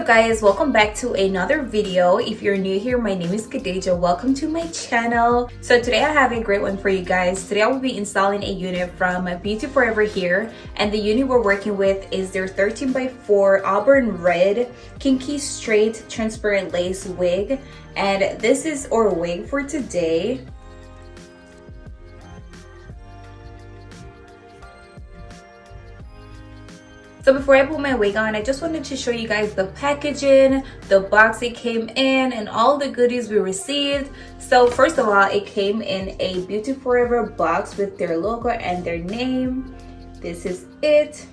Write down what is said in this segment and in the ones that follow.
up guys, welcome back to another video. If you're new here, my name is Kadeja. Welcome to my channel. So today I have a great one for you guys. Today I will be installing a unit from Beautyforeverhair, and the unit we're working with is their 13x4 Auburn red kinky straight transparent lace wig, and this is our wig for today. So before I put my wig on, I just wanted to show you guys the packaging, the box it came in, and all the goodies we received. So first of all, it came in a Beautyforever box with their logo and their name. This is it.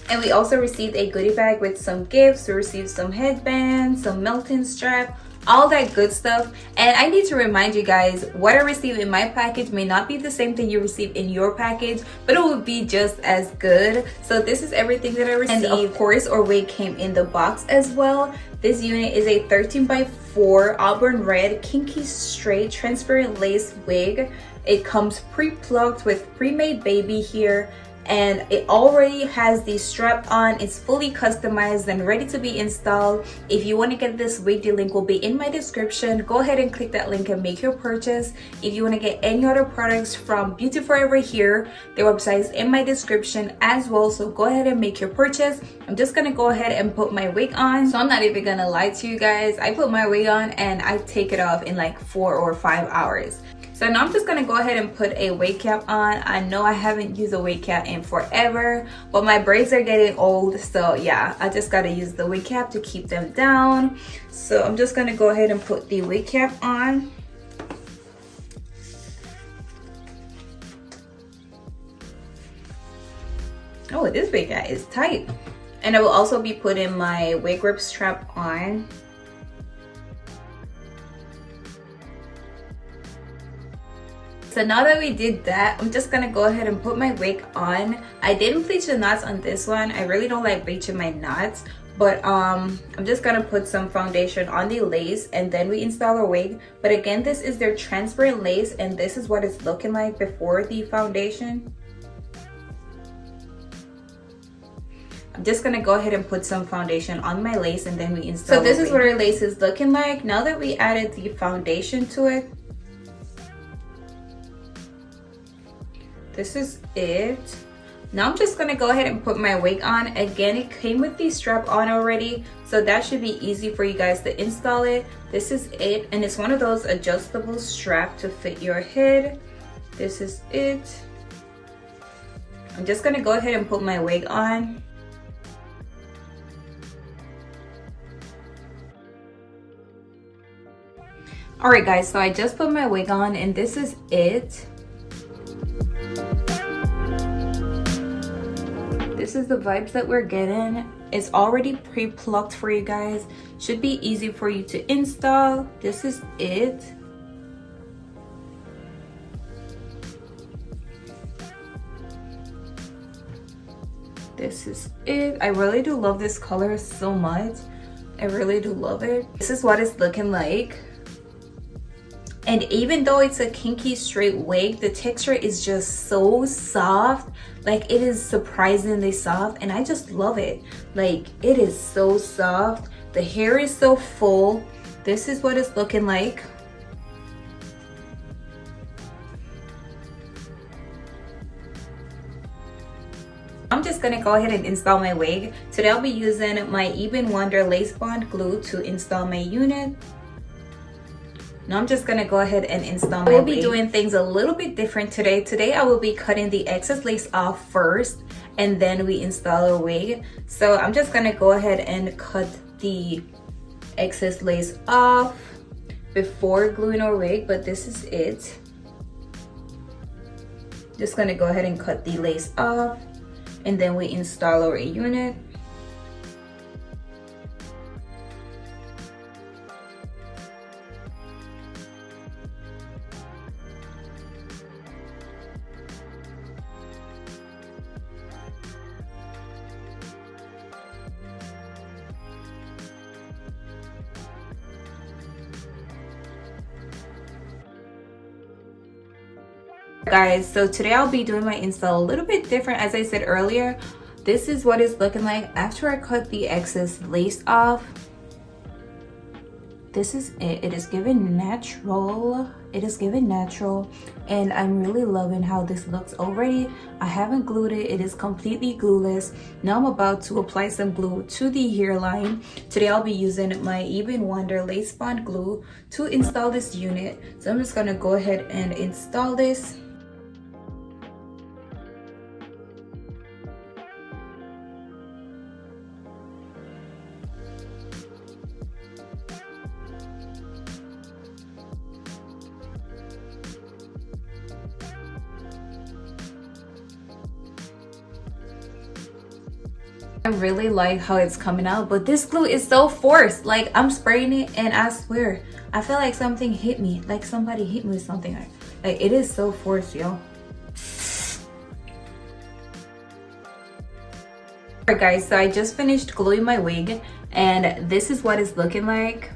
And we also received a goodie bag with some gifts. We received some headbands, some melting strap, all that good stuff. And I need to remind you guys, what I received in my package may not be the same thing you receive in your package, but it will be just as good. So this is everything that I received. And of course, our wig came in the box as well. This unit is a 13x4 Auburn red kinky straight transparent lace wig. It comes pre-plucked with pre-made baby here, and it already has the strap on. It's fully customized and ready to be installed. If you want to get this wig, the link will be in my description. Go ahead and click that link and make your purchase. If you want to get any other products from Beautyforeverhair, their website is in my description as well, so go ahead and make your purchase. I'm just gonna go ahead and put my wig on. So I'm not even gonna lie to you guys, I put my wig on and I take it off in like 4 or 5 hours. So now I'm just gonna go ahead and put a wig cap on. I know I haven't used a wig cap in forever, but my braids are getting old, so yeah, I just gotta use the wig cap to keep them down. So I'm just gonna go ahead and put the wig cap on. Oh, this wig cap is tight. And I will also be putting my wig grip strap on. So now that we did that, I'm just gonna go ahead and put my wig on. I didn't bleach the knots on this one. I really don't like bleaching my knots, but I'm just gonna put some foundation on the lace and then we install our wig. But again, this is their transparent lace and this is what it's looking like before the foundation. I'm just gonna go ahead and put some foundation on my lace and then we install. So this is what our lace is looking like now that we added the foundation to it. This is it. Now I'm just gonna go ahead and put my wig on. Again, it came with the strap on already, so that should be easy for you guys to install it. This is it, and it's one of those adjustable straps to fit your head. This is it. I'm just gonna go ahead and put my wig on. All right guys, so I just put my wig on and this is it. This is the vibes that we're getting. It's already pre-plucked for you guys. Should be easy for you to install. This is it. This is it. I really do love this color so much. I really do love it. This is what it's looking like. And even though it's a kinky straight wig, the texture is just so soft. Like, it is surprisingly soft and I just love it. Like, it is so soft. The hair is so full. This is what it's looking like. I'm just gonna go ahead and install my wig. Today I'll be using my Even Wonder Lace Bond glue to install my unit. Now I'm just gonna go ahead and install my wig. I will be doing things a little bit different today. Today I will be cutting the excess lace off first and then we install our wig. So I'm just gonna go ahead and cut the excess lace off before gluing our wig, but this is it. Just gonna go ahead and cut the lace off and then we install our unit. Guys, so today I'll be doing my install a little bit different. As I said earlier, this is what it's looking like after I cut the excess lace off. This is it. It is giving natural. It is giving natural, and I'm really loving how this looks already. I haven't glued it. It is completely glueless. Now I'm about to apply some glue to the hairline. Today I'll be using my Even Wonder lace bond glue to install this unit. So I'm just gonna go ahead and install this. I really like how it's coming out, but this glue is so forced. Like, I'm spraying it and I swear I feel like something hit me, like somebody hit me with something. Like, it is so forced, yo. Alright guys, so I just finished gluing my wig and this is what it's looking like.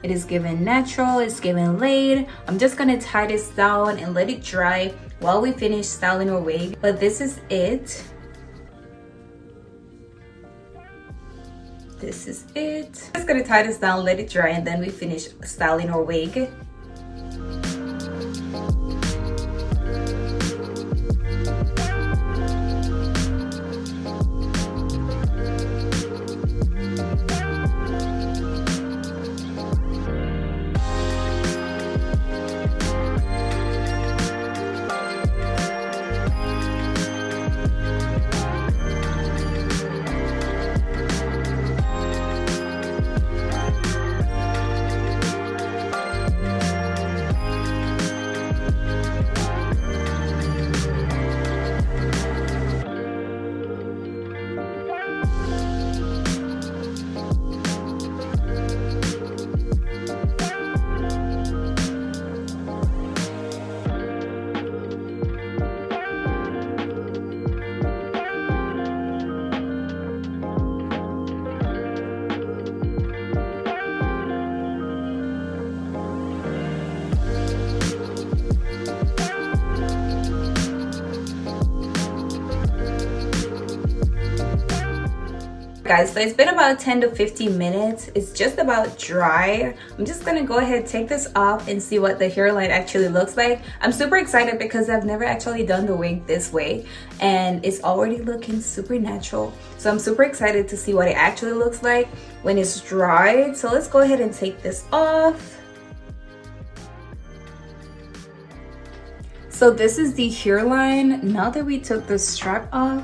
It is giving natural, it's giving laid. I'm just gonna tie this down and let it dry while we finish styling our wig. But this is it. This is it. Just gonna tie this down, let it dry, and then we finish styling our wig. Guys, so it's been about 10 to 15 minutes. It's just about dry. I'm just gonna go ahead, take this off and see what the hairline actually looks like. I'm super excited because I've never actually done the wig this way and it's already looking super natural. So I'm super excited to see what it actually looks like when it's dried. So let's go ahead and take this off. So this is the hairline now that we took the strap off.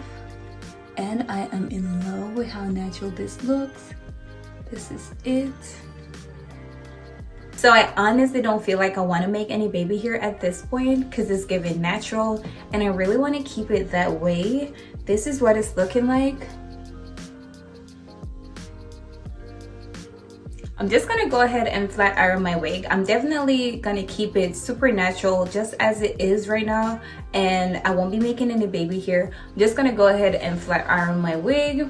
And I am in love with how natural this looks. This is it. So I honestly don't feel like I want to make any baby hair at this point because it's giving natural and I really want to keep it that way. This is what it's looking like. I'm just gonna go ahead and flat iron my wig. I'm definitely gonna keep it super natural just as it is right now, and I won't be making any baby hair. I'm just gonna go ahead and flat iron my wig.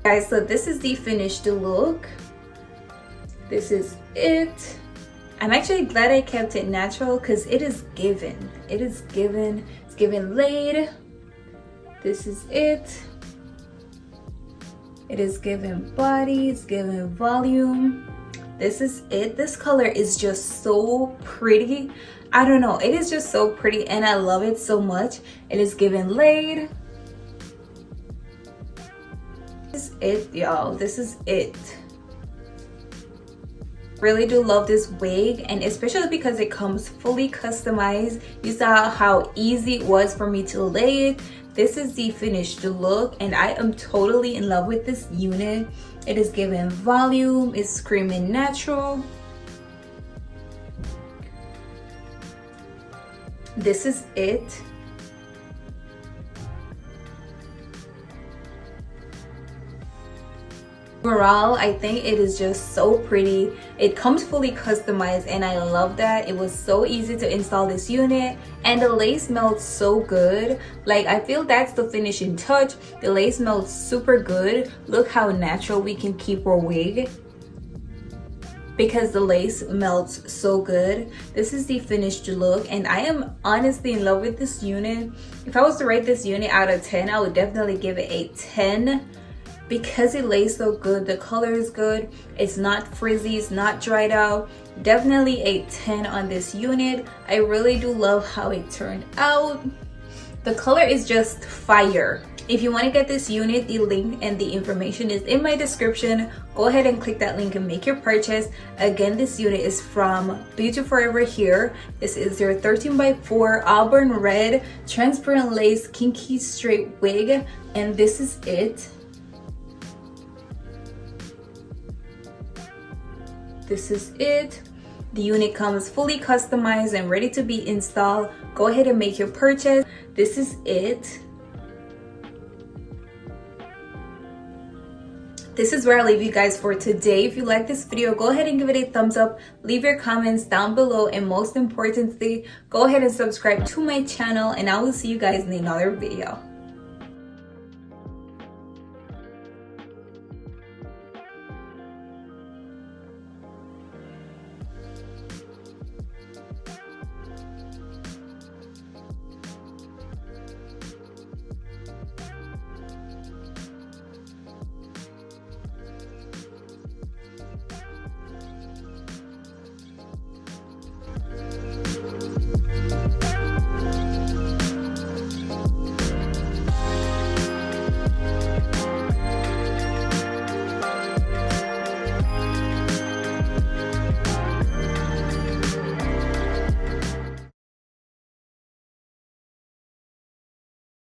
Guys, so this is the finished look. This is it. I'm actually glad I kept it natural because it is given. It's given laid. This is it. It is given body, it's given volume. This is it. This color is just so pretty. I don't know, it is just so pretty and I love it so much. It is given laid. This is it, y'all. This is it. Really do love this wig, and especially because it comes fully customized. You saw how easy it was for me to lay it. This is the finished look and I am totally in love with this unit. It is given volume, it's screaming natural. This is it. Overall, I think it is just so pretty. It comes fully customized and I love that. It was so easy to install this unit and the lace melts so good. Like, I feel that's the finishing touch. The lace melts super good. Look how natural we can keep our wig because the lace melts so good. This is the finished look and I am honestly in love with this unit. If I was to rate this unit out of 10, I would definitely give it a 10. Because it lays so good, the color is good, it's not frizzy, it's not dried out. Definitely a 10 on this unit. I really do love how it turned out. The color is just fire. If you want to get this unit, the link and the information is in my description. Go ahead and click that link and make your purchase. Again, this unit is from Beautyforeverhair. This is your 13x4 Auburn red transparent lace kinky straight wig, and this is it. This is it. The unit comes fully customized and ready to be installed. Go ahead and make your purchase. This is it. This is where I leave you guys for today. If you like this video, go ahead and give it a thumbs up. Leave your comments down below, and most importantly, go ahead and subscribe to my channel, and I will see you guys in another video.